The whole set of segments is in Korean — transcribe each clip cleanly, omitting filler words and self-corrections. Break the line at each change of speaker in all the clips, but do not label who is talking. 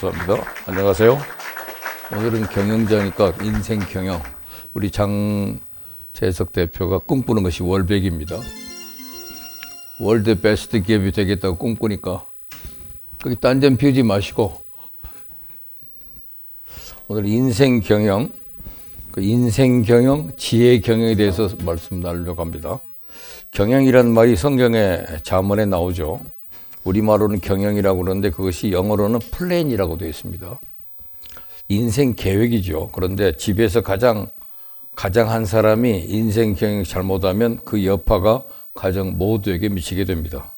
감사합니다. 안녕하세요. 오늘은 경영자니까 인생 경영. 우리 장재석 대표가 꿈꾸는 것이 월백입니다. 월드 베스트 기업이 되겠다고 꿈꾸니까 거기 딴 점 피우지 마시고 오늘 인생 경영, 그 인생 경영, 지혜 경영에 대해서 말씀 나누려고 합니다. 경영이란 말이 성경의 잠언에 나오죠. 우리말로는 경영이라고 그러는데 그것이 영어로는 플랜이라고 되어 있습니다. 인생 계획이죠. 그런데 집에서 가장 한 사람이 인생 경영 잘못하면 그 여파가 가정 모두에게 미치게 됩니다.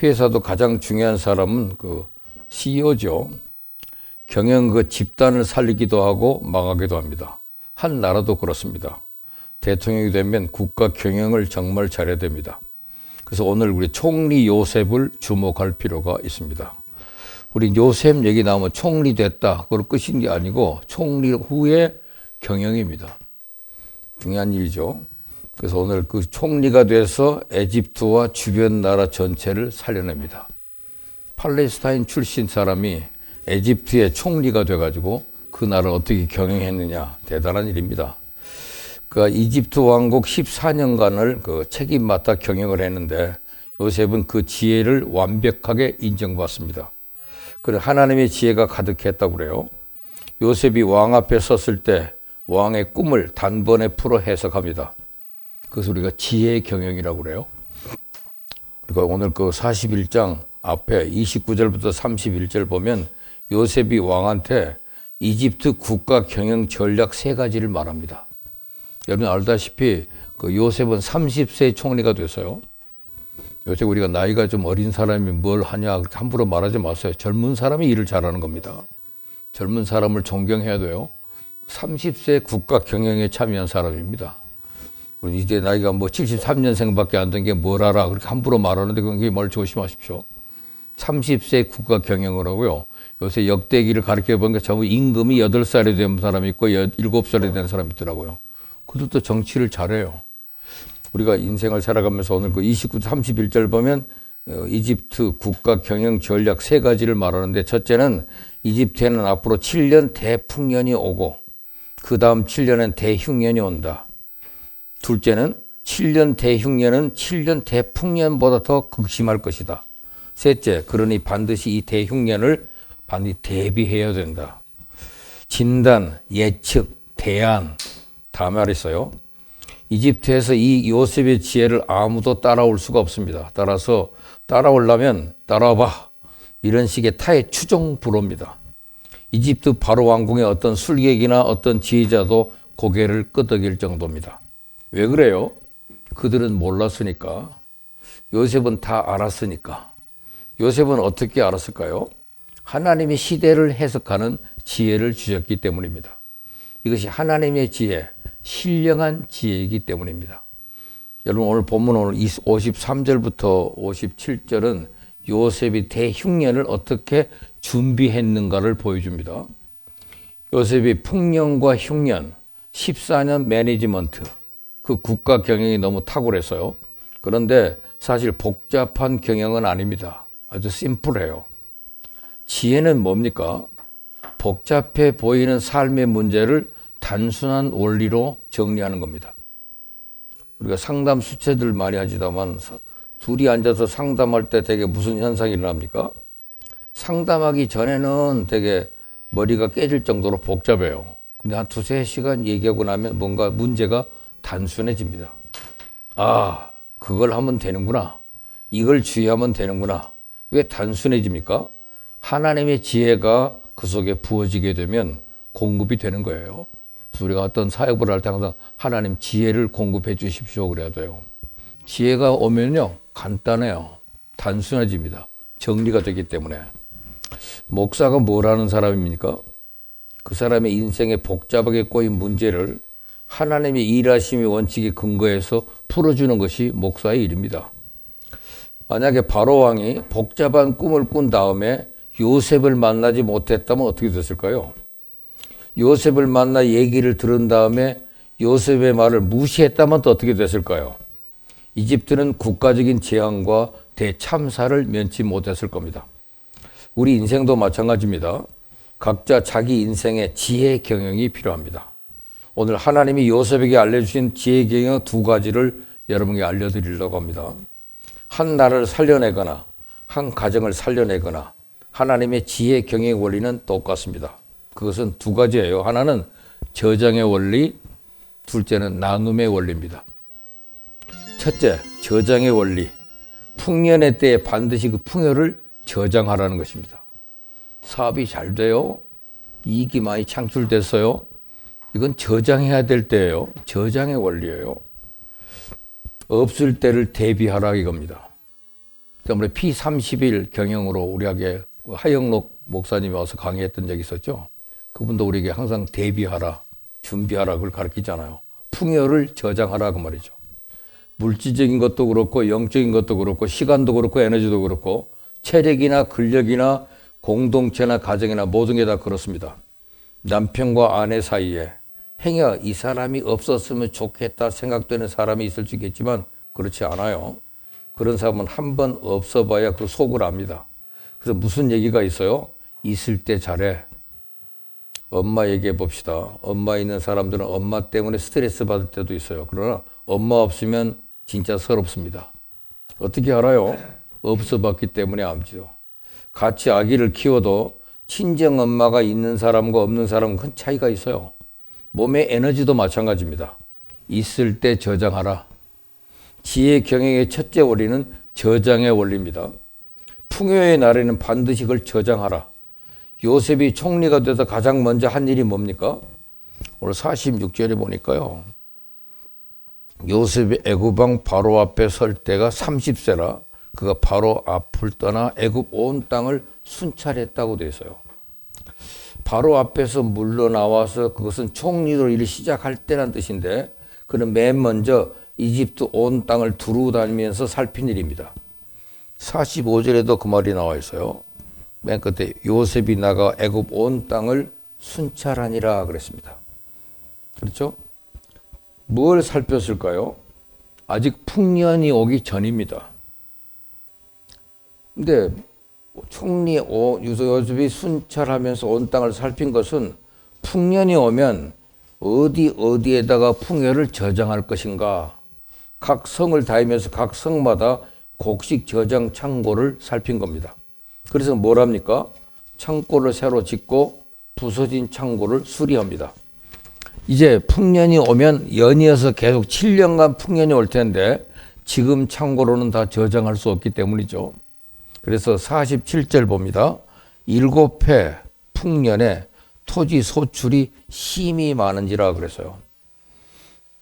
회사도 가장 중요한 사람은 그 CEO죠. 경영 그 집단을 살리기도 하고 망하기도 합니다. 한 나라도 그렇습니다. 대통령이 되면 국가 경영을 정말 잘해야 됩니다. 그래서 오늘 우리 총리 요셉을 주목할 필요가 있습니다. 우리 요셉 얘기 나오면 총리 됐다. 그걸 끝인 게 아니고 총리 후의 경영입니다. 중요한 일이죠. 그래서 오늘 그 총리가 돼서 에집트와 주변 나라 전체를 살려냅니다. 팔레스타인 출신 사람이 에집트의 총리가 돼가지고 그 나라를 어떻게 경영했느냐. 대단한 일입니다. 그 이집트 왕국 14년간을 그 책임 맡아 경영을 했는데 요셉은 그 지혜를 완벽하게 인정받습니다. 그래 하나님의 지혜가 가득했다고 그래요. 요셉이 왕 앞에 섰을 때 왕의 꿈을 단번에 풀어 해석합니다. 그래서 우리가 지혜의 경영이라고 그래요. 그러니까 오늘 그 41장 앞에 29절부터 31절 보면 요셉이 왕한테 이집트 국가 경영 전략 3가지를 말합니다. 여러분 알다시피 그 요셉은 30세 총리가 돼서요. 요새 우리가 나이가 좀 어린 사람이 뭘 하냐 그렇게 함부로 말하지 마세요. 젊은 사람이 일을 잘하는 겁니다. 젊은 사람을 존경해야 돼요. 30세 국가 경영에 참여한 사람입니다. 우리 이제 나이가 뭐 73년생밖에 안 된 게 뭘 알아 그렇게 함부로 말하는데 그게 말 조심하십시오. 30세 국가 경영을 하고요. 요새 역대기를 가르쳐 보니까 전부 임금이 8살이 된 사람이 있고 7살이 된 사람이 있더라고요. 그들도 정치를 잘해요. 우리가 인생을 살아가면서 오늘 그 29, 31절 보면 이집트 국가 경영 전략 3가지를 말하는데 첫째는 이집트에는 앞으로 7년 대풍년이 오고 그 다음 7년엔 대흉년이 온다. 둘째는 7년 대흉년은 7년 대풍년보다 더 극심할 것이다. 셋째, 그러니 반드시 이 대흉년을 반드시 대비해야 된다. 진단, 예측, 대안 다 말했어요. 이집트에서 이 요셉의 지혜를 아무도 따라올 수가 없습니다. 따라서 따라오려면 따라와봐. 이런 식의 타의 추종 불호입니다. 이집트 바로 왕궁의 어떤 술객이나 어떤 지혜자도 고개를 끄덕일 정도입니다. 왜 그래요? 그들은 몰랐으니까. 요셉은 다 알았으니까. 요셉은 어떻게 알았을까요? 하나님의 시대를 해석하는 지혜를 주셨기 때문입니다. 이것이 하나님의 지혜, 신령한 지혜이기 때문입니다. 여러분 오늘 본문 오늘 53절부터 57절은 요셉이 대흉년을 어떻게 준비했는가를 보여줍니다. 요셉이 풍년과 흉년, 14년 매니지먼트, 그 국가 경영이 너무 탁월했어요. 그런데 사실 복잡한 경영은 아닙니다. 아주 심플해요. 지혜는 뭡니까? 복잡해 보이는 삶의 문제를 단순한 원리로 정리하는 겁니다. 우리가 상담 수채들 많이 하지다만 둘이 앉아서 상담할 때 되게 무슨 현상이 일어납니까? 상담하기 전에는 되게 머리가 깨질 정도로 복잡해요. 근데 한 2-3시간 얘기하고 나면 뭔가 문제가 단순해집니다. 아, 그걸 하면 되는구나. 이걸 주의하면 되는구나. 왜 단순해집니까? 하나님의 지혜가 그 속에 부어지게 되면 공급이 되는 거예요. 그래서 우리가 어떤 사역을 할 때 항상 하나님 지혜를 공급해 주십시오 그래야 돼요. 지혜가 오면요 간단해요. 단순해집니다. 정리가 되기 때문에. 목사가 뭘 하는 사람입니까? 그 사람의 인생에 복잡하게 꼬인 문제를 하나님의 일하심의 원칙에 근거해서 풀어주는 것이 목사의 일입니다. 만약에 바로 왕이 복잡한 꿈을 꾼 다음에 요셉을 만나지 못했다면 어떻게 됐을까요? 요셉을 만나 얘기를 들은 다음에 요셉의 말을 무시했다면 또 어떻게 됐을까요? 이집트는 국가적인 재앙과 대참사를 면치 못했을 겁니다. 우리 인생도 마찬가지입니다. 각자 자기 인생의 지혜 경영이 필요합니다. 오늘 하나님이 요셉에게 알려주신 지혜 경영 두 가지를 여러분에게 알려드리려고 합니다. 한 나라를 살려내거나 한 가정을 살려내거나 하나님의 지혜 경영의 원리는 똑같습니다. 그것은 두 가지예요. 하나는 저장의 원리, 둘째는 나눔의 원리입니다. 첫째, 저장의 원리. 풍년의 때에 반드시 그 풍요를 저장하라는 것입니다. 사업이 잘 돼요. 이익이 많이 창출됐어요. 이건 저장해야 될 때예요. 저장의 원리예요. 없을 때를 대비하라 이겁니다. 때문에 P30일 경영으로 우리에게 하영록 목사님이 와서 강의했던 적이 있었죠. 그분도 우리에게 항상 대비하라, 준비하라 그걸 가르치잖아요. 풍요를 저장하라 그 말이죠. 물질적인 것도 그렇고 영적인 것도 그렇고 시간도 그렇고 에너지도 그렇고 체력이나 근력이나 공동체나 가정이나 모든 게 다 그렇습니다. 남편과 아내 사이에 행여 이 사람이 없었으면 좋겠다 생각되는 사람이 있을 수 있겠지만 그렇지 않아요. 그런 사람은 한 번 없어봐야 그 속을 압니다. 그래서 무슨 얘기가 있어요? 있을 때 잘해. 엄마 얘기해 봅시다. 엄마 있는 사람들은 엄마 때문에 스트레스 받을 때도 있어요. 그러나 엄마 없으면 진짜 서럽습니다. 어떻게 알아요? 없어 봤기 때문에 알죠. 같이 아기를 키워도 친정 엄마가 있는 사람과 없는 사람은 큰 차이가 있어요. 몸의 에너지도 마찬가지입니다. 있을 때 저장하라. 지혜 경영의 첫째 원리는 저장의 원리입니다. 풍요의 날에는 반드시 그걸 저장하라. 요셉이 총리가 돼서 가장 먼저 한 일이 뭡니까? 오늘 46절에 보니까요. 요셉이 애굽왕 바로 앞에 설 때가 30세라 그가 바로 앞을 떠나 애굽 온 땅을 순찰했다고 되어 있어요. 바로 앞에서 물러나와서 그것은 총리로 일을 시작할 때란 뜻인데 그는 맨 먼저 이집트 온 땅을 두루 다니면서 살핀 일입니다. 45절에도 그 말이 나와 있어요. 맨 끝에 요셉이 나가 애굽 온 땅을 순찰하니라 그랬습니다. 그렇죠? 뭘 살폈을까요? 아직 풍년이 오기 전입니다. 근데 총리 요셉이 순찰하면서 온 땅을 살핀 것은 풍년이 오면 어디에다가 풍요를 저장할 것인가. 각 성을 다니면서 각 성마다 곡식 저장 창고를 살핀 겁니다. 그래서 뭘 합니까? 창고를 새로 짓고 부서진 창고를 수리합니다. 이제 풍년이 오면 연이어서 계속 7년간 풍년이 올 텐데 지금 창고로는 다 저장할 수 없기 때문이죠. 그래서 47절 봅니다. 7해 풍년에 토지 소출이 심히 많은지라 그랬어요.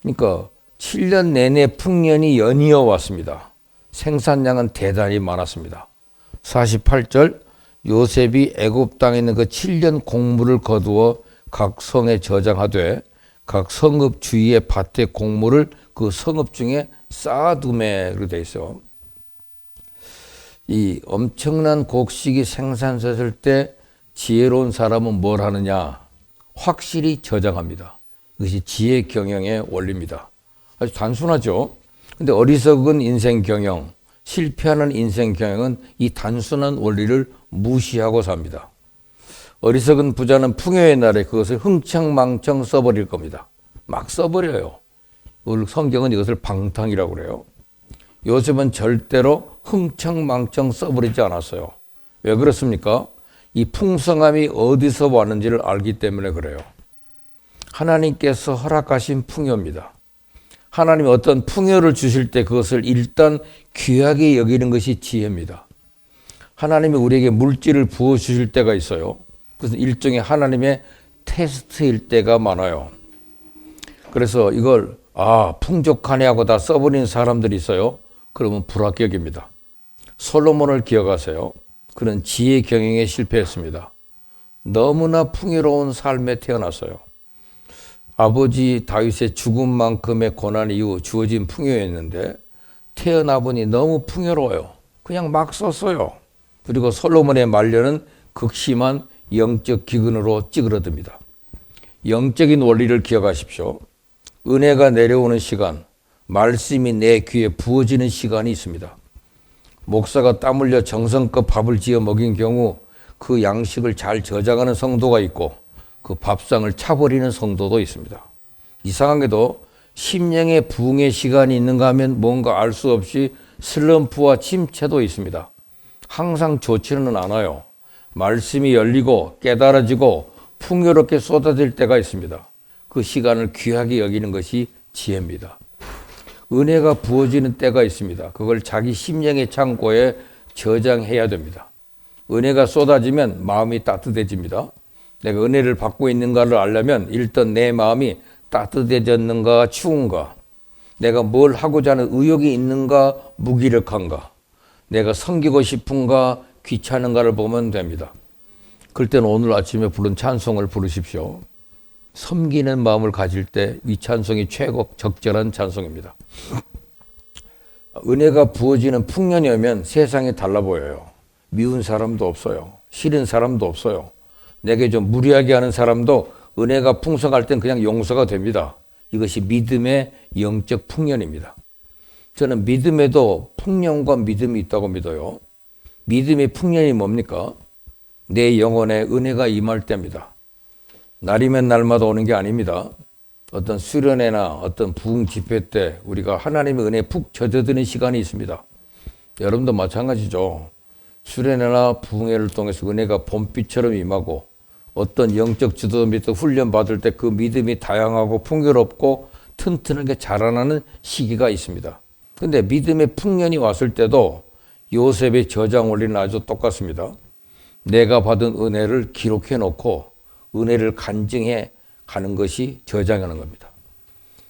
그러니까 7년 내내 풍년이 연이어 왔습니다. 생산량은 대단히 많았습니다. 48절 요셉이 애굽 땅에 있는 그 7년 곡물을 거두어 각 성에 저장하되 각 성읍 주위의 밭의 곡물을 그 성읍 중에 쌓아두매 그렇게 되어 있어요. 이 엄청난 곡식이 생산됐을 때 지혜로운 사람은 뭘 하느냐? 확실히 저장합니다. 이것이 지혜 경영의 원리입니다. 아주 단순하죠. 근데 어리석은 인생 경영, 실패하는 인생 경영은 이 단순한 원리를 무시하고 삽니다. 어리석은 부자는 풍요의 날에 그것을 흥청망청 써버릴 겁니다. 막 써버려요. 성경은 이것을 방탕이라고 그래요. 요셉은 절대로 흥청망청 써버리지 않았어요. 왜 그렇습니까? 이 풍성함이 어디서 왔는지를 알기 때문에 그래요. 하나님께서 허락하신 풍요입니다. 하나님이 어떤 풍요를 주실 때 그것을 일단 귀하게 여기는 것이 지혜입니다. 하나님이 우리에게 물질을 부어주실 때가 있어요. 그것은 일종의 하나님의 테스트일 때가 많아요. 그래서 이걸 풍족하네 하고 다 써버리는 사람들이 있어요. 그러면 불합격입니다. 솔로몬을 기억하세요. 그는 지혜 경영에 실패했습니다. 너무나 풍요로운 삶에 태어났어요. 아버지 다윗의 죽음만큼의 고난 이후 주어진 풍요였는데 태어나 보니 너무 풍요로워요. 그냥 막 썼어요. 그리고 솔로몬의 말년은 극심한 영적 기근으로 찌그러듭니다. 영적인 원리를 기억하십시오. 은혜가 내려오는 시간, 말씀이 내 귀에 부어지는 시간이 있습니다. 목사가 땀 흘려 정성껏 밥을 지어 먹인 경우 그 양식을 잘 저장하는 성도가 있고 그 밥상을 차버리는 성도도 있습니다. 이상하게도 심령의 부흥의 시간이 있는가 하면 뭔가 알 수 없이 슬럼프와 침체도 있습니다. 항상 좋지는 않아요. 말씀이 열리고 깨달아지고 풍요롭게 쏟아질 때가 있습니다. 그 시간을 귀하게 여기는 것이 지혜입니다. 은혜가 부어지는 때가 있습니다. 그걸 자기 심령의 창고에 저장해야 됩니다. 은혜가 쏟아지면 마음이 따뜻해집니다. 내가 은혜를 받고 있는가를 알려면 일단 내 마음이 따뜻해졌는가 추운가, 내가 뭘 하고자 하는 의욕이 있는가 무기력한가, 내가 섬기고 싶은가 귀찮은가를 보면 됩니다. 그럴 때는 오늘 아침에 부른 찬송을 부르십시오. 섬기는 마음을 가질 때 이 찬송이 최고 적절한 찬송입니다. 은혜가 부어지는 풍년이 오면 세상이 달라 보여요. 미운 사람도 없어요. 싫은 사람도 없어요. 내게 좀 무리하게 하는 사람도 은혜가 풍성할 땐 그냥 용서가 됩니다. 이것이 믿음의 영적 풍년입니다. 저는 믿음에도 풍년과 믿음이 있다고 믿어요. 믿음의 풍년이 뭡니까? 내 영혼에 은혜가 임할 때입니다. 날이면 날마다 오는 게 아닙니다. 어떤 수련회나 어떤 부흥 집회 때 우리가 하나님의 은혜에 푹 젖어드는 시간이 있습니다. 여러분도 마찬가지죠. 수련회나 부흥회를 통해서 은혜가 봄비처럼 임하고 어떤 영적 지도 밑에 훈련 받을 때 그 믿음이 다양하고 풍요롭고 튼튼하게 자라나는 시기가 있습니다. 그런데 믿음의 풍년이 왔을 때도 요셉의 저장 원리는 아주 똑같습니다. 내가 받은 은혜를 기록해 놓고 은혜를 간증해 가는 것이 저장하는 겁니다.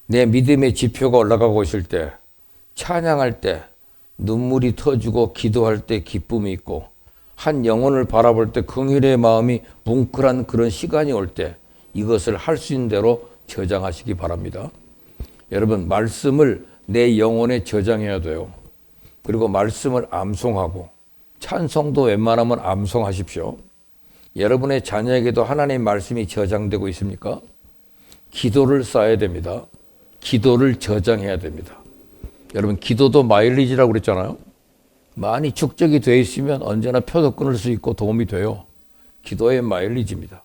내 믿음의 지표가 올라가고 있을 때, 찬양할 때 눈물이 터지고 기도할 때 기쁨이 있고 한 영혼을 바라볼 때 긍휼의 마음이 뭉클한 그런 시간이 올 때 이것을 할 수 있는 대로 저장하시기 바랍니다. 여러분, 말씀을 내 영혼에 저장해야 돼요. 그리고 말씀을 암송하고 찬송도 웬만하면 암송하십시오. 여러분의 자녀에게도 하나님의 말씀이 저장되고 있습니까? 기도를 쌓아야 됩니다. 기도를 저장해야 됩니다. 여러분, 기도도 마일리지라고 그랬잖아요. 많이 축적이 되어 있으면 언제나 표도 끊을 수 있고 도움이 돼요. 기도의 마일리지입니다.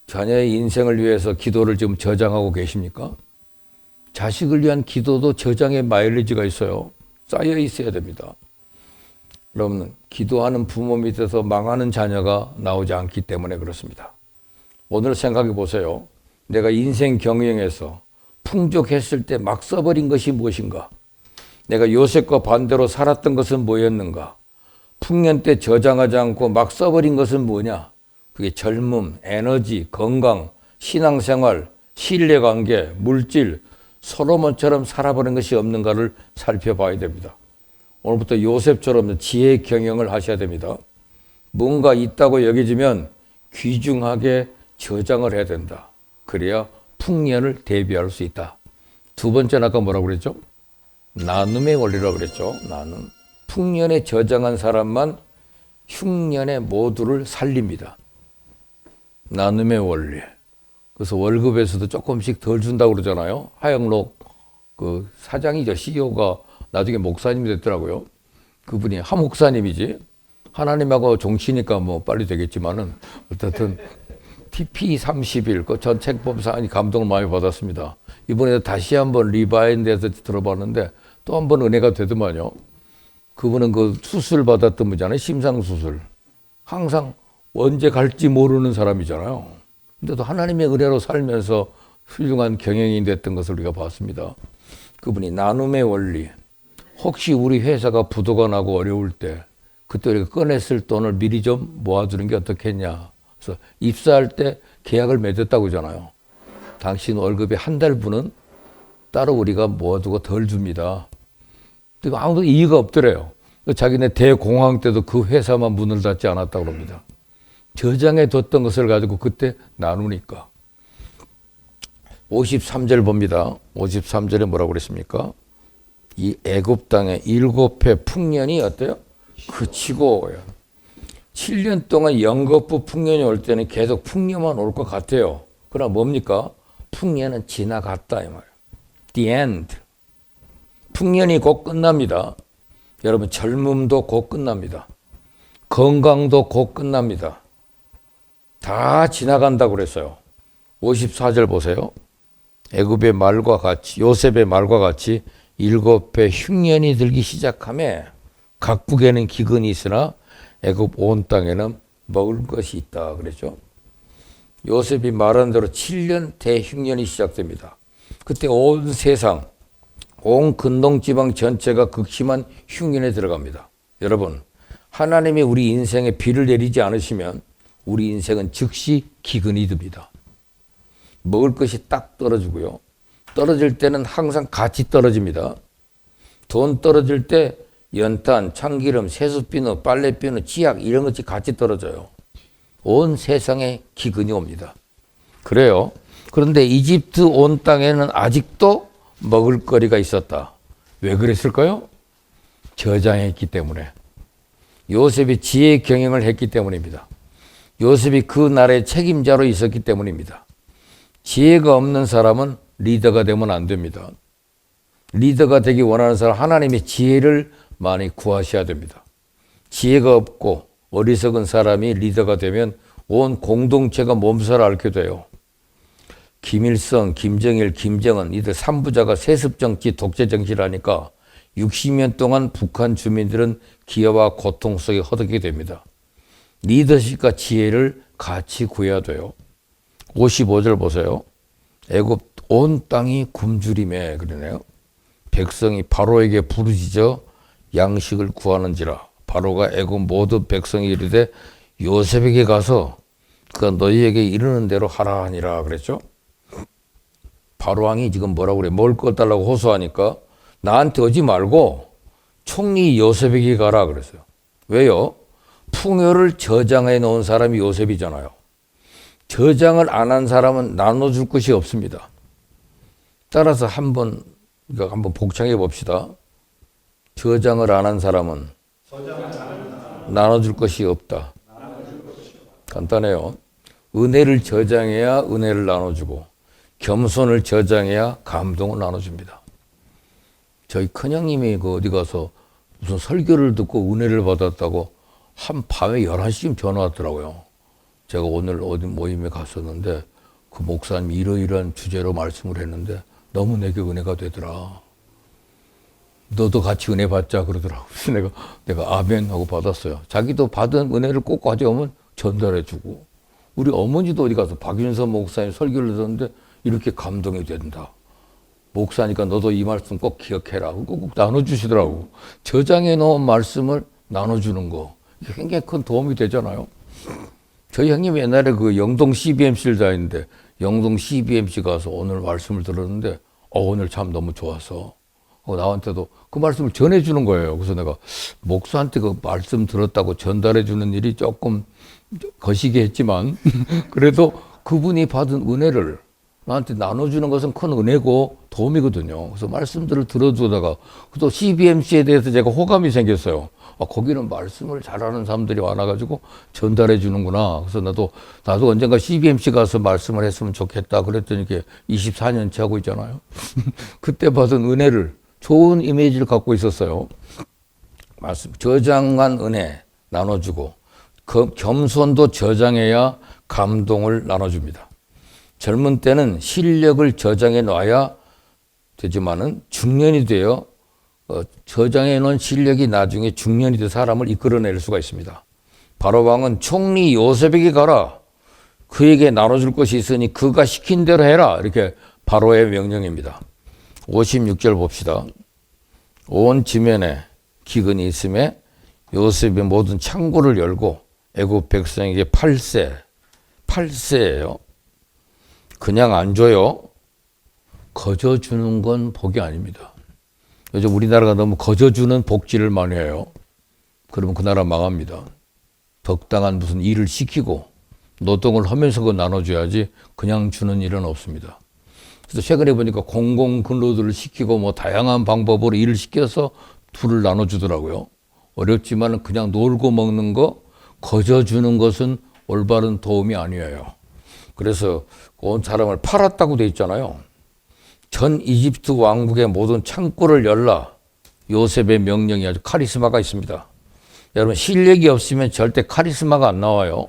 자녀의 인생을 위해서 기도를 지금 저장하고 계십니까? 자식을 위한 기도도 저장의 마일리지가 있어요. 쌓여 있어야 됩니다. 여러분, 기도하는 부모 밑에서 망하는 자녀가 나오지 않기 때문에 그렇습니다. 오늘 생각해 보세요. 내가 인생 경영에서 풍족했을 때 막 써버린 것이 무엇인가? 내가 요셉과 반대로 살았던 것은 뭐였는가? 풍년 때 저장하지 않고 막 써버린 것은 뭐냐? 그게 젊음, 에너지, 건강, 신앙생활, 신뢰관계, 물질, 솔로몬처럼 살아버린 것이 없는가를 살펴봐야 됩니다. 오늘부터 요셉처럼 지혜 경영을 하셔야 됩니다. 뭔가 있다고 여겨지면 귀중하게 저장을 해야 된다. 그래야 풍년을 대비할 수 있다. 두 번째는 아까 뭐라고 그랬죠? 나눔의 원리라고 그랬죠. 나눔. 풍년에 저장한 사람만 흉년에 모두를 살립니다. 나눔의 원리. 그래서 월급에서도 조금씩 덜 준다고 그러잖아요. 하영록 그 사장이죠. CEO가 나중에 목사님이 됐더라고요. 그분이 한 목사님이지. 하나님하고 종치니까 뭐 빨리 되겠지만은 어쨌든 TP 30일 그 전 책 보면서 감동을 많이 받았습니다. 이번에 다시 한번 리바인드에서 들어봤는데 또 한 번 은혜가 되더만요. 그분은 그 수술 받았던 분이잖아요. 심상수술. 항상 언제 갈지 모르는 사람이잖아요. 근데도 하나님의 은혜로 살면서 훌륭한 경영인이 됐던 것을 우리가 봤습니다. 그분이 나눔의 원리. 혹시 우리 회사가 부도가 나고 어려울 때 그때 우리가 꺼냈을 돈을 미리 좀 모아두는 게 어떻겠냐. 그래서 입사할 때 계약을 맺었다고 하잖아요. 당신 월급의 한 달분은 따로 우리가 모아두고 덜 줍니다. 아무도 이의가 없더래요. 자기네 대공황 때도 그 회사만 문을 닫지 않았다고 합니다. 저장해 뒀던 것을 가지고 그때 나누니까. 53절 봅니다. 53절에 뭐라고 그랬습니까? 이 애굽 땅의 7해 풍년이 어때요? 그치고 7년 동안 연거푸 풍년이 올 때는 계속 풍년만 올 것 같아요. 그러나 뭡니까? 풍년은 지나갔다 이 말이에요. The end. 풍년이 곧 끝납니다. 여러분, 젊음도 곧 끝납니다. 건강도 곧 끝납니다. 다 지나간다고 그랬어요. 54절 보세요. 애굽의 말과 같이 요셉의 말과 같이 7배 흉년이 들기 시작하며 각국에는 기근이 있으나 애굽 온 땅에는 먹을 것이 있다 그랬죠. 요셉이 말한 대로 7년 대흉년이 시작됩니다. 그때 온 세상, 온 근동지방 전체가 극심한 흉년에 들어갑니다. 여러분, 하나님이 우리 인생에 비를 내리지 않으시면 우리 인생은 즉시 기근이 듭니다. 먹을 것이 딱 떨어지고요. 떨어질 때는 항상 같이 떨어집니다. 돈 떨어질 때 연탄, 참기름, 세수비누, 빨래비누, 치약 이런 것이 같이 떨어져요. 온 세상에 기근이 옵니다. 그래요. 그런데 이집트 온 땅에는 아직도 먹을 거리가 있었다. 왜 그랬을까요? 저장했기 때문에. 요셉이 지혜 경영을 했기 때문입니다. 요셉이 그 나라의 책임자로 있었기 때문입니다. 지혜가 없는 사람은 리더가 되면 안 됩니다. 리더가 되기 원하는 사람 하나님의 지혜를 많이 구하셔야 됩니다. 지혜가 없고 어리석은 사람이 리더가 되면 온 공동체가 몸살을 앓게 돼요. 김일성, 김정일, 김정은 이들 3부자가 세습정치, 독재정치라니까 60년 동안 북한 주민들은 기아와 고통 속에 허덕이게 됩니다. 리더십과 지혜를 같이 구해야 돼요. 55절 보세요. 애굽 온 땅이 굶주림에 그러네요. 백성이 바로에게 부르짖어 양식을 구하는지라. 바로가 애굽 모든 백성이 이르되 요셉에게 가서 그가 너희에게 이르는 대로 하라 하니라 그랬죠. 바로 왕이 지금 뭐라고 그래? 먹을 것 달라고 호소하니까 나한테 오지 말고 총리 요셉에게 가라 그랬어요. 왜요? 풍요를 저장해 놓은 사람이 요셉이잖아요. 저장을 안 한 사람은 나눠줄 것이 없습니다. 따라서 한번 복창해 봅시다. 저장을 안 한 사람은 나눠줄 것이 없다. 간단해요. 은혜를 저장해야 은혜를 나눠주고 겸손을 저장해야 감동을 나눠줍니다. 저희 큰형님이 어디 가서 무슨 설교를 듣고 은혜를 받았다고 한 밤에 11시쯤 전화 왔더라고요. 제가 오늘 어디 모임에 갔었는데 그 목사님이 이러이러한 주제로 말씀을 했는데 너무 내게 은혜가 되더라. 너도 같이 은혜 받자 그러더라고요. 그래서 내가 아멘 하고 받았어요. 자기도 받은 은혜를 꼭 가져오면 전달해 주고 우리 어머니도 어디 가서 박윤선 목사님 설교를 듣는데 이렇게 감동이 된다. 목사니까 너도 이 말씀 꼭 기억해라. 꼭 나눠주시더라고. 저장해 놓은 말씀을 나눠주는 거 굉장히 큰 도움이 되잖아요. 저희 형님이 옛날에 그 영동 CBMC를 다니는데 영동 CBMC 가서 오늘 말씀을 들었는데 오늘 참 너무 좋아서 나한테도 그 말씀을 전해주는 거예요. 그래서 내가 목사한테 그 말씀 들었다고 전달해주는 일이 조금 거시기 했지만 그래도 그분이 받은 은혜를 나한테 나눠주는 것은 큰 은혜고 도움이거든요. 그래서 말씀들을 들어주다가 또 CBMC에 대해서 제가 호감이 생겼어요. 거기는 말씀을 잘하는 사람들이 많아가지고 전달해 주는구나. 그래서 나도 언젠가 CBMC 가서 말씀을 했으면 좋겠다. 그랬더니 이게 24년째 하고 있잖아요. 그때 받은 은혜를 좋은 이미지를 갖고 있었어요. 말씀 저장한 은혜 나눠주고 겸손도 저장해야 감동을 나눠줍니다. 젊은 때는 실력을 저장해 놔야 되지만은 중년이 되어 저장해 놓은 실력이 나중에 중년이 돼 사람을 이끌어낼 수가 있습니다. 바로 왕은 총리 요셉에게 가라. 그에게 나눠줄 것이 있으니 그가 시킨 대로 해라. 이렇게 바로의 명령입니다. 56절 봅시다. 온 지면에 기근이 있음에 요셉이 모든 창고를 열고 애굽 백성에게 8세예요. 그냥 안 줘요. 거저 주는 건 복이 아닙니다. 요즘 우리나라가 너무 거저 주는 복지를 많이 해요. 그러면 그 나라 망합니다. 적당한 무슨 일을 시키고 노동을 하면서 그거 나눠줘야지 그냥 주는 일은 없습니다. 그래서 최근에 보니까 공공근로들을 시키고 뭐 다양한 방법으로 일을 시켜서 둘을 나눠주더라고요. 어렵지만 그냥 놀고 먹는 거 거저 주는 것은 올바른 도움이 아니에요. 그래서 온 사람을 팔았다고 돼 있잖아요. 전 이집트 왕국의 모든 창고를 열라. 요셉의 명령이 아주 카리스마가 있습니다. 여러분 실력이 없으면 절대 카리스마가 안 나와요.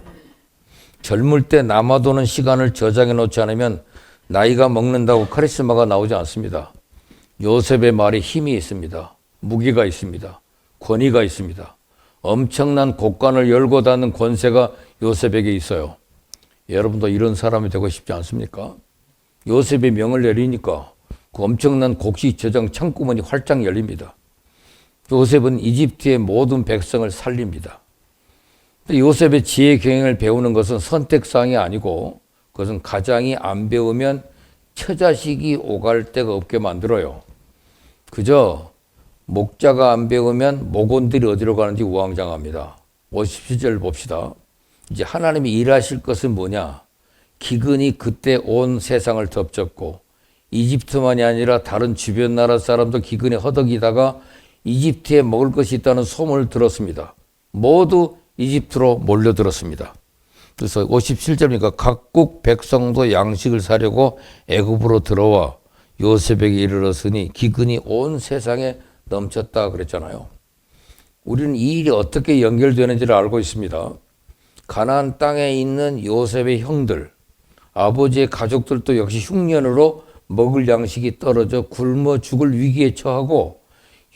젊을 때 남아도는 시간을 저장해 놓지 않으면 나이가 먹는다고 카리스마가 나오지 않습니다. 요셉의 말에 힘이 있습니다. 무기가 있습니다. 권위가 있습니다. 엄청난 곳간을 열고 닫는 권세가 요셉에게 있어요. 여러분도 이런 사람이 되고 싶지 않습니까? 요셉의 명을 내리니까 그 엄청난 곡식 저장 창구문이 활짝 열립니다. 요셉은 이집트의 모든 백성을 살립니다. 요셉의 지혜 경영을 배우는 것은 선택사항이 아니고 그것은 가장이 안 배우면 처자식이 오갈 데가 없게 만들어요. 그저 목자가 안 배우면 목원들이 어디로 가는지 우왕좌왕합니다. 57절 봅시다. 이제 하나님이 일하실 것은 뭐냐? 기근이 그때 온 세상을 덮쳤고 이집트만이 아니라 다른 주변 나라 사람도 기근에 허덕이다가 이집트에 먹을 것이 있다는 소문을 들었습니다. 모두 이집트로 몰려들었습니다. 그래서 57절이니까 각국 백성도 양식을 사려고 애굽으로 들어와 요셉에게 이르렀으니 기근이 온 세상에 넘쳤다 그랬잖아요. 우리는 이 일이 어떻게 연결되는지를 알고 있습니다. 가나안 땅에 있는 요셉의 형들, 아버지의 가족들도 역시 흉년으로 먹을 양식이 떨어져 굶어 죽을 위기에 처하고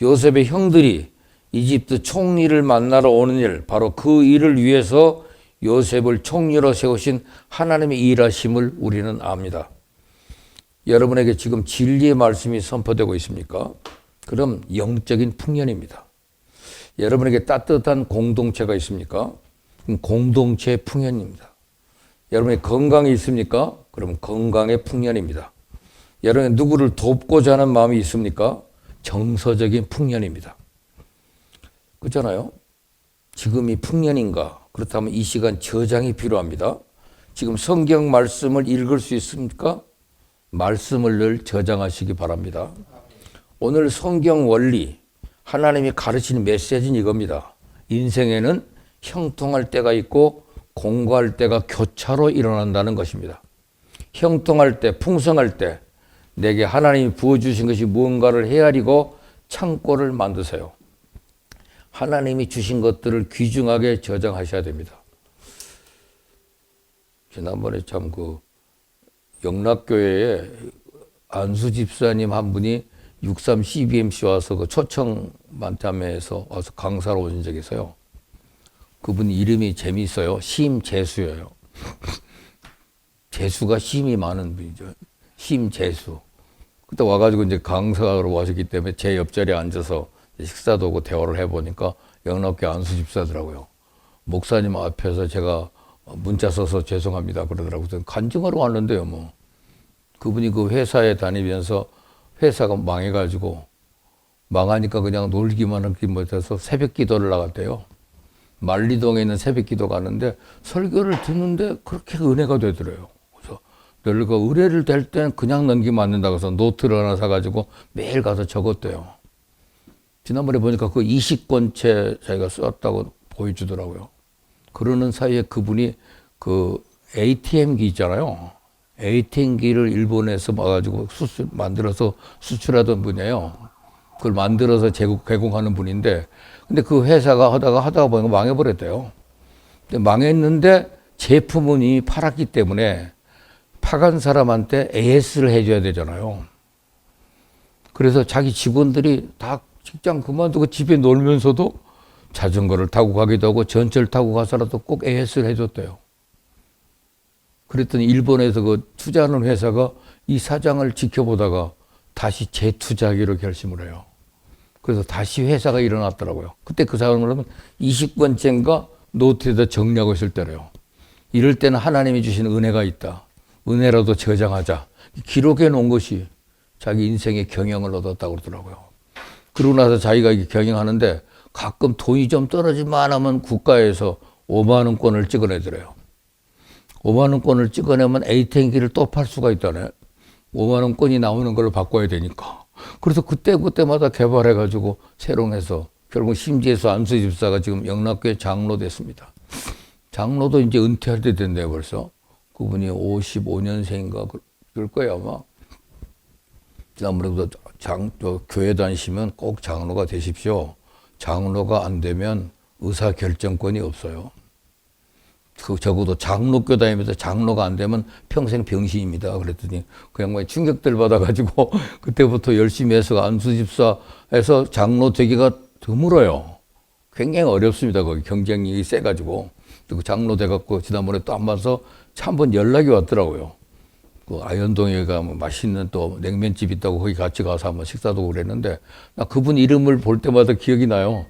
요셉의 형들이 이집트 총리를 만나러 오는 일, 바로 그 일을 위해서 요셉을 총리로 세우신 하나님의 일하심을 우리는 압니다. 여러분에게 지금 진리의 말씀이 선포되고 있습니까? 그럼 영적인 풍년입니다. 여러분에게 따뜻한 공동체가 있습니까? 그럼 공동체의 풍년입니다. 여러분의 건강이 있습니까? 그럼 건강의 풍년입니다. 여러분이 누구를 돕고자 하는 마음이 있습니까? 정서적인 풍년입니다. 그렇잖아요? 지금이 풍년인가? 그렇다면 이 시간 저장이 필요합니다. 지금 성경 말씀을 읽을 수 있습니까? 말씀을 늘 저장하시기 바랍니다. 오늘 성경 원리, 하나님이 가르치는 메시지는 이겁니다. 인생에는 형통할 때가 있고 공고할 때가 교차로 일어난다는 것입니다. 형통할 때, 풍성할 때 내게 하나님이 부어주신 것이 무언가를 헤아리고 창고를 만드세요. 하나님이 주신 것들을 귀중하게 저장하셔야 됩니다. 지난번에 참 영락교회에 안수 집사님 한 분이 63 CBMC 와서 그 초청 만탐회에서 와서 강사로 오신 적이 있어요. 그분 이름이 재미있어요. 심재수예요. 재수가 심이 많은 분이죠. 심재수. 그때 와가지고 이제 강사로 와셨기 때문에 제 옆자리에 앉아서 식사도 하고 대화를 해보니까 영락교회 안수 집사더라고요. 목사님 앞에서 제가 문자 써서 죄송합니다 그러더라고요. 간증하러 왔는데요, 뭐. 그분이 그 회사에 다니면서 회사가 망해가지고 망하니까 그냥 놀기만 하기 못해서 새벽 기도를 나갔대요. 만리동에 있는 새벽 기도 가는데 설교를 듣는데 그렇게 은혜가 되더래요. 그래서 늘 그 의뢰를 될 땐 그냥 넘기면 안 된다고 해서 노트를 하나 사가지고 매일 가서 적었대요. 지난번에 보니까 그 20권째 자기가 썼다고 보여주더라고요. 그러는 사이에 그분이 그 ATM기 있잖아요. ATM기를 일본에서 와가지고 만들어서 수출하던 분이에요. 그걸 만들어서 개공하는 분인데, 근데 그 회사가 하다가 보니까 망해버렸대요. 근데 망했는데 제품은 이미 팔았기 때문에 파간 사람한테 AS를 해줘야 되잖아요. 그래서 자기 직원들이 다 직장 그만두고 집에 놀면서도 자전거를 타고 가기도 하고 전철 타고 가서라도 꼭 AS를 해줬대요. 그랬더니 일본에서 그 투자하는 회사가 이 사장을 지켜보다가 다시 재투자하기로 결심을 해요. 그래서 다시 회사가 일어났더라고요. 그때 그 사람은 그러면 20권째인가 노트에다 정리하고 있을 때래요. 이럴 때는 하나님이 주신 은혜가 있다. 은혜라도 저장하자. 기록해 놓은 것이 자기 인생의 경영을 얻었다고 그러더라고요. 그러고 나서 자기가 이렇게 경영하는데 가끔 돈이 좀 떨어질만 하면 국가에서 5만 원권을 찍어내더래요. 5만 원권을 찍어내면 ATM기를 또 팔 수가 있다네. 5만 원권이 나오는 걸로 바꿔야 되니까. 그래서 그때마다 개발해가지고 새로 해서 결국 심지에서 안수 집사가 지금 영락교회 장로 됐습니다. 장로도 이제 은퇴할 때 됐네요, 벌써. 그분이 55년생인가 그럴 거예요, 아마. 지난번에도 교회 다니시면 꼭 장로가 되십시오. 장로가 안 되면 의사 결정권이 없어요. 그 적어도 장로교 다니면서 장로가 안 되면 평생 병신입니다. 그랬더니 그 양반이 충격들 받아가지고 그때부터 열심히 해서 안수집사에서 장로 되기가 드물어요. 굉장히 어렵습니다. 거기 경쟁력이 세가지고. 그 장로 돼갖고 지난번에 또 한 번 서 한 번 연락이 왔더라고요. 그 아현동에 가면 맛있는 또 냉면집 있다고 거기 같이 가서 한번 식사도 그랬는데 나 그분 이름을 볼 때마다 기억이 나요.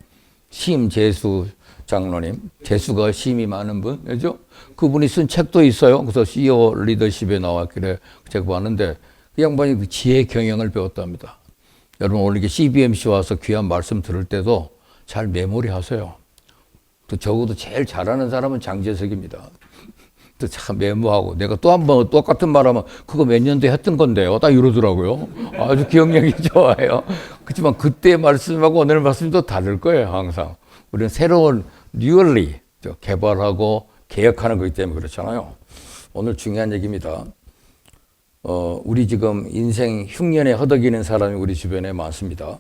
심재수 장로님, 재수가 심이 많은 분, 그죠? 그분이 쓴 책도 있어요. 그래서 CEO 리더십에 나왔길래 제가 봤는데 그 양반이 그 지혜 경영을 배웠답니다. 여러분 오늘 이렇게 CBMC 와서 귀한 말씀 들을 때도 잘 메모리 하세요. 또 적어도 제일 잘하는 사람은 장재석입니다. 또 참 메모하고 내가 또 한 번 똑같은 말하면 그거 몇 년도에 했던 건데요. 딱 이러더라고요. 아주 기억력이 좋아요. 그렇지만 그때 말씀하고 오늘 말씀이 또 다를 거예요. 항상. 우리는 새로운 뉴얼리 개발하고 개혁하는 거기 때문에 그렇잖아요. 오늘 중요한 얘기입니다. 우리 지금 인생 흉년에 허덕이는 사람이 우리 주변에 많습니다.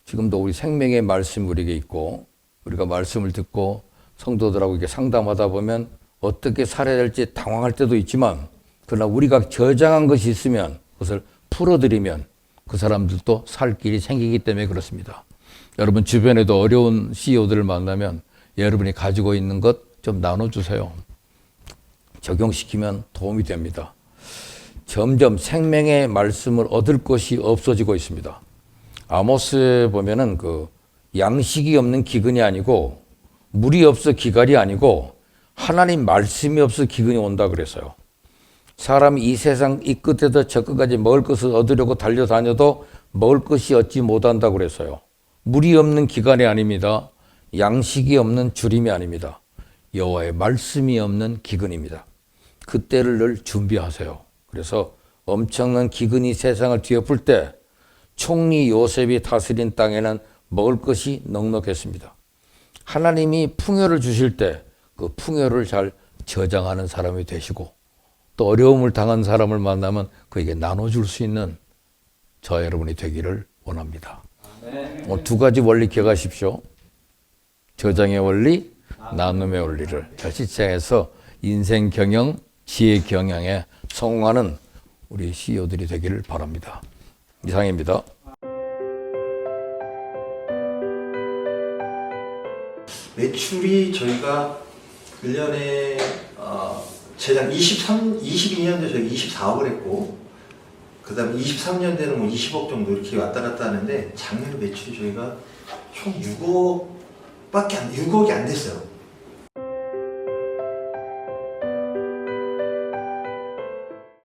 지금도 우리 생명의 말씀 우리에게 있고 우리가 말씀을 듣고 성도들하고 이렇게 상담하다 보면 어떻게 살아야 될지 당황할 때도 있지만 그러나 우리가 저장한 것이 있으면 그것을 풀어드리면 그 사람들도 살 길이 생기기 때문에 그렇습니다. 여러분 주변에도 어려운 CEO들을 만나면 여러분이 가지고 있는 것 좀 나눠주세요. 적용시키면 도움이 됩니다. 점점 생명의 말씀을 얻을 것이 없어지고 있습니다. 아모스에 보면은 그 양식이 없는 기근이 아니고 물이 없어 기갈이 아니고 하나님 말씀이 없어 기근이 온다 그랬어요. 사람이 이 세상 이 끝에서 저 끝까지 먹을 것을 얻으려고 달려다녀도 먹을 것이 얻지 못한다 그랬어요. 물이 없는 기간이 아닙니다. 양식이 없는 주림이 아닙니다. 여호와의 말씀이 없는 기근입니다. 그때를 늘 준비하세요. 그래서 엄청난 기근이 세상을 뒤엎을 때 총리 요셉이 다스린 땅에는 먹을 것이 넉넉했습니다. 하나님이 풍요를 주실 때 그 풍요를 잘 저장하는 사람이 되시고 또 어려움을 당한 사람을 만나면 그에게 나눠줄 수 있는 저 여러분이 되기를 원합니다. 오늘 두 가지 원리 기억하십시오. 저장의 원리, 나눔의 원리를 잘 실천해서 인생 경영, 지혜 경영에 성공하는 우리 CEO들이 되기를 바랍니다. 이상입니다.
매출이 저희가 1년에 재작 22년도에 저희가 24억을 했고 그 다음에 23년도에는 뭐 20억 정도 이렇게 왔다 갔다 하는데 작년 매출이 저희가 총 6억이 안 됐어요.